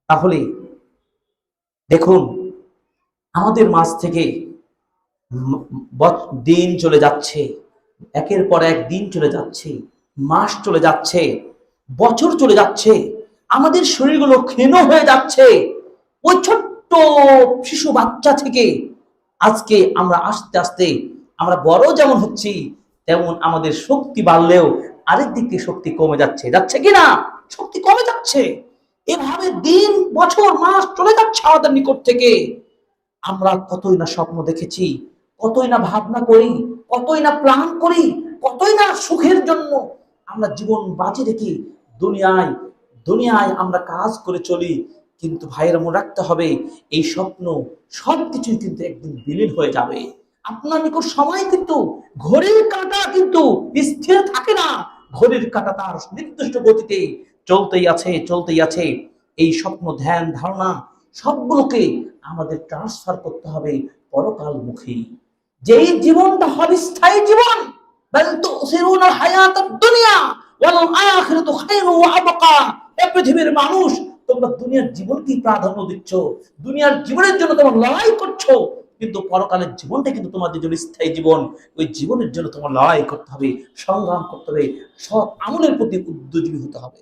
তাহলে দেখুন, আমাদের মাঝ থেকে দিন চলে যাচ্ছে, একের পর এক দিন চলে যাচ্ছে, মাস চলে যাচ্ছে, বছর চলে যাচ্ছে, আমাদের শরীরগুলো ক্ষীণ হয়ে যাচ্ছে। ওই ছোট্ট শিশু বাচ্চা থেকে আজকে আমরা আস্তে আস্তে আমরা বড় যেমন হচ্ছি, তেমন আমাদের শক্তি বাড়লেও আরেক দিক থেকে শক্তি কমে যাচ্ছে, যাচ্ছে কিনা? শক্তি কমে যাচ্ছে। এভাবে দিন, বছর, মাস চলে যাচ্ছে আমাদের নিকট থেকে। আমরা কতই না স্বপ্ন দেখেছি, কতই না ভাবনা করি, কতই না প্ল্যান করি, কতই না সুখের জন্য আমরা জীবন বাজি রেখে দুনিয়ায় দুনিয়ায় আমরা কাজ করে চলি। কিন্তু ভাইয়ের মনে রাখতে হবে, এই স্বপ্ন সবকিছুই কিন্তু একদিন বিলীন হয়ে যাবে। আপনার নিকট সময় কিন্তু, ঘড়ির কাঁটা কিন্তু স্থির থাকে না। ঘড়ির কাঁটা তার নির্দিষ্ট গতিতে চলতেই আছে, চলতেই আছে। এই স্বপ্ন, ধ্যান, ধারণা সবগুলোকে আমাদের ট্রান্সফার করতে হবে পরকালমুখী। যেই জীবনটা হবে স্থায়ী জীবন। বাল তুসিরুনা হায়াতাদ দুনিয়া ওয়াল আখিরাতু খায়রু ওয়া আবকা। এই পৃথিবীর মানুষ, তোমরা দুনিয়ার জীবনকেই প্রাধান্য দিচ্ছ, দুনিয়ার জীবনের জন্য তোমরা লড়াই করছো, কিন্তু পরকালের জীবনটা কিন্তু তোমাদের জন্য স্থায়ী জীবন। ওই জীবনের জন্য তোমার লড়াই করতে হবে, সংগ্রাম করতে হবে, সৎ আমলের প্রতি উদ্যোগী হতে হবে।